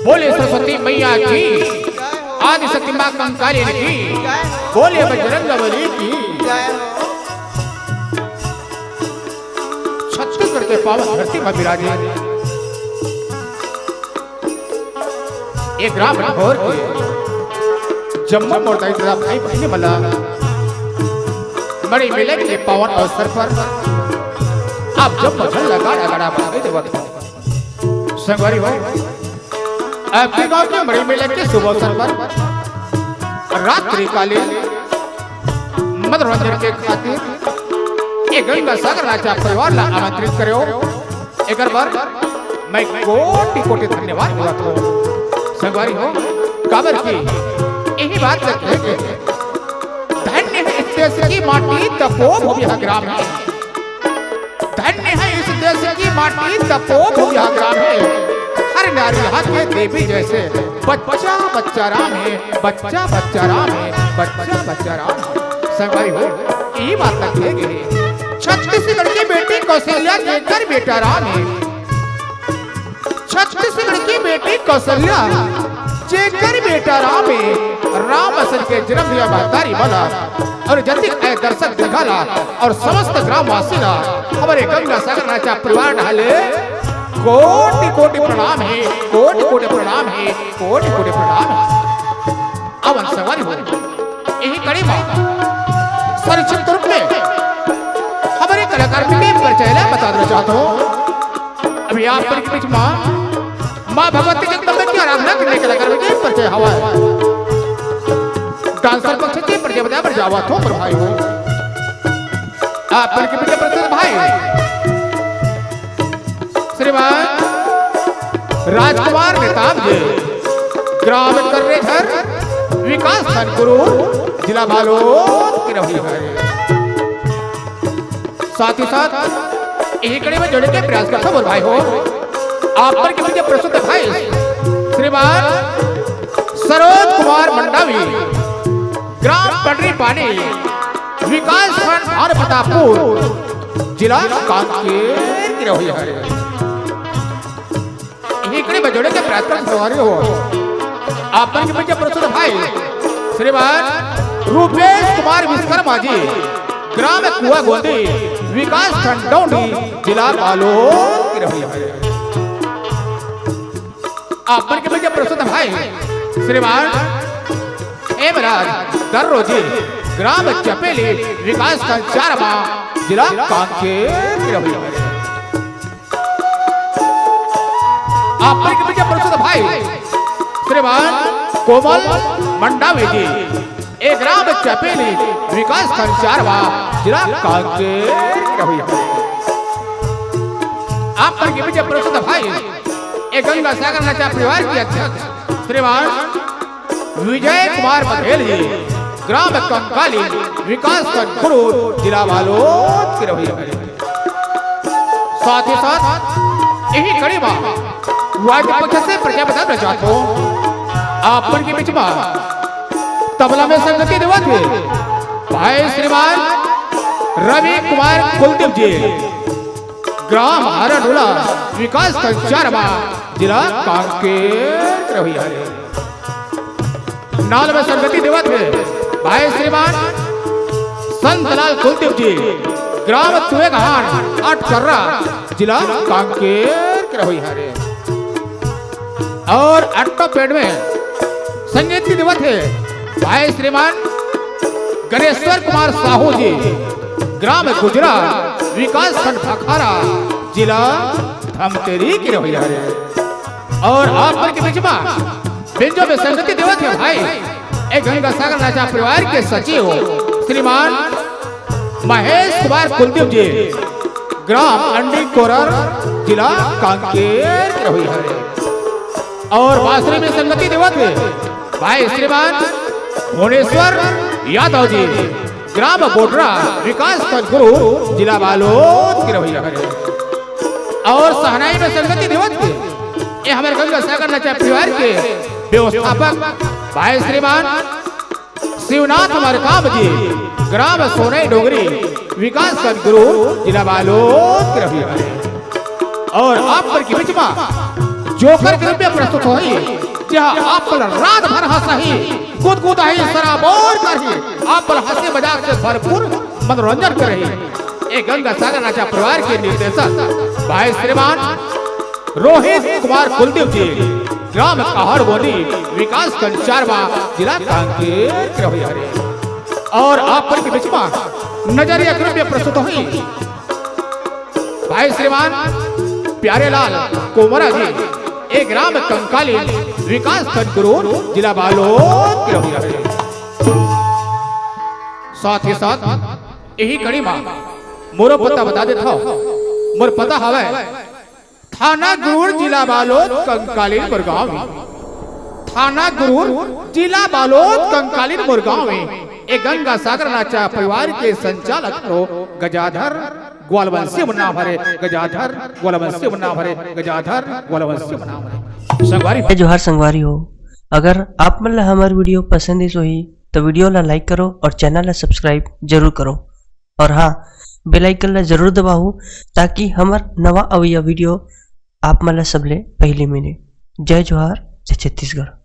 बोले सरस्वती मैया की, आदि शक्ति मां कंकालिनी की, बोले बजरंग बली की। छत्तीसगढ़ के पावन धरती पर विराजे एक ग्राम भोर के जम्मू मोरदाई तथा भाई बहने वाला बड़े मेले के पावन अवसर पर आप जब भजन लगा गड़ा भागे देवत संगवारी हो आपके गांव के बड़े मेले के शुभ अवसर पर रात्रि कालीन मनोरंजन के खातिर एक गंगा सागर राजा परिवार ला आमंत्रित करो। एक बार मैं कोटि कोटि धन्यवाद देवत हो संगवारी हो काबर की यही बात रखे धन्य है इस देश की माटी तपोभूमि ग्राम है। धन्य है इस देश की माटी तपोभूमि ग्राम है। हर नारी हाथ में देवी जैसे बच्चा बच्चा राम है, बच्चा बच्चा राम है, बच्चा बच्चा राम है। संगवारी हो यही बात रखेगी छत्तीसगढ़ की बेटी कौशल्या के घर बेटा राम है। छत्तीसगढ़ की बेटी कौशल्या जेकर बेटा राम है। राम असन के जन्म दिया महतारी बना और जल्दी दर्शक दिखाला और समस्त ग्रामवासी ला हमारे गंगा सागर राजा परिवार डाले कोटि कोटि प्रणाम है, कोटि कोटि प्रणाम है, कोटि कोटि प्रणाम है। अब सवारी हो यही कड़ी बात संक्षिप्त रूप में हमारे कलाकार के परिचय बता देना चाहता हूँ। अभी आप पर के बीच माँ भगवती जगदम्बा की आराधना करने के कलाकार के परिचय हवा है। डांसर पक्ष के परिचय बता पर जावा तो पर भाई हो आप पर के बीच प्रसिद्ध भाई श्रीमान राजकुमार नेताब जी ग्राम कर्रेघर विकास खंड गुरु जिला बालोद की रही है। साथ ही साथ यही कड़ी में जोड़ने के प्रयास करता बोल भाई हो आप पर के मुझे प्रस्तुत भाई श्रीमान सरोज कुमार मंडावी ग्राम पंडरी पानी विकास खंड भार प्रतापपुर जिला कांकेर की रही है। इकड़ी बजोड़े के प्रयास कर सवारी हो आप पर के मुझे प्रस्तुत भाई श्रीमान रूपेश कुमार विश्वकर्मा जी ग्राम कुआ गोंदी विकास खंड डौंडी जिला बालोद की रही है। आप पर के मुझे प्रस्तुत भाई श्रीमान हेमराज दर्रो जी ग्राम चपेली विकास खंड चारमा जिला कांकेर की रही है। आप पर के मुझे प्रस्तुत भाई श्रीमान कोमल मंडावी जी एक ग्राम चपेली विकास खंड चारवा जिला कांकेर की रही है। आप पर के मुझे प्रस्तुत भाई एक गंगा सागर नचा परिवार के अध्यक्ष श्रीमान विजय कुमार बघेल जी ग्राम कंकाली विकास खंड गुरु जिला बालोद की रही है। साथ ही साथ यही कड़ी बात वाद्य पक्ष से प्रजा बता चाहता हूँ आप पर के बीच में तबला में संगति देवत है भाई श्रीमान रवि कुमार कुलदीप जी ग्राम हरडोला विकास खंड चारमा जिला कांकेर रही है। नाल में संगति देवत है भाई श्रीमान संतलाल कुलदीप जी ग्राम तुएगहान अटकर्रा जिला कांकेर रही है। और अट्टो पेड़ में संगीत दिवत है भाई श्रीमान गणेश्वर कुमार साहू जी ग्राम गुजरा विकास खंड खखारा जिला धमतेरी की रही है। और आप पर के बीच में बिंजो में संगति दिवत है भाई एक गंगा सागर राजा परिवार के सचिव श्रीमान महेश कुमार कुलदीप जी ग्राम अंडी कोरर जिला कांकेर की रही है। और बांसुरी में संगति दिवत है भाई श्रीमान भुवनेश्वर यादव जी ग्राम बोडरा विकास खंड गुरु जिला बालोद की रही है। और सहनाई में संगति दिवत है ये हमारे गंगा सागर नचा परिवार के व्यवस्थापक भाई श्रीमान शिवनाथ मरकाम जी ग्राम सोनई डोगरी विकास खंड गुरु जिला बालोद की रही है। और आप पर की बीच में जोकर के रूप में प्रस्तुत होई जहाँ आप रात भर हंसही गुदगुदाही सराबोर करही आप हंसी मजाक से भरपूर मनोरंजन करही। एक गंगा सागर नाचा परिवार के निर्देशक भाई श्रीमान रोहित कुमार कुलदीप जी, ग्राम कहर बोनी, विकास खंड चारवा, जिला कांकेर। और आप पर के बीच में नजरिया के रूप में प्रस्तुत हुई भाई श्रीमान प्यारेलाल कोमरा जी, एक ग्राम कंकाली, विकास खंड गुरूर, जिला बालोद। साथ ही साथ यही कड़ी में मोरो पता बता देता हूँ। मोर पता हवा थाना गुरूर, जिला बालोद, कंकालीन मुरगांव में। थाना गुरूर, जिला बालोद, कंकालीन मुरगांव में एक गंगा सागर नाचा परिवार के संचालक तो गजाधर ग्वालवंशी मुन्ना भरे, गजाधर ग्वालवंशी मुन्ना भरे, गजाधर ग्वालवंशी मुन्ना भरे। संगवारी जोहार संगवारी हो, अगर आप मन ला हमार वीडियो पसंद ही सोही तो वीडियो ला लाइक करो और चैनल ला सब्सक्राइब जरूर करो। और हाँ, बेल आइकन ला जरूर दबाओ ताकि हमार नवा अवैया वीडियो आप मन ला सबले पहले मिले। जय जोहार, जय छत्तीसगढ़।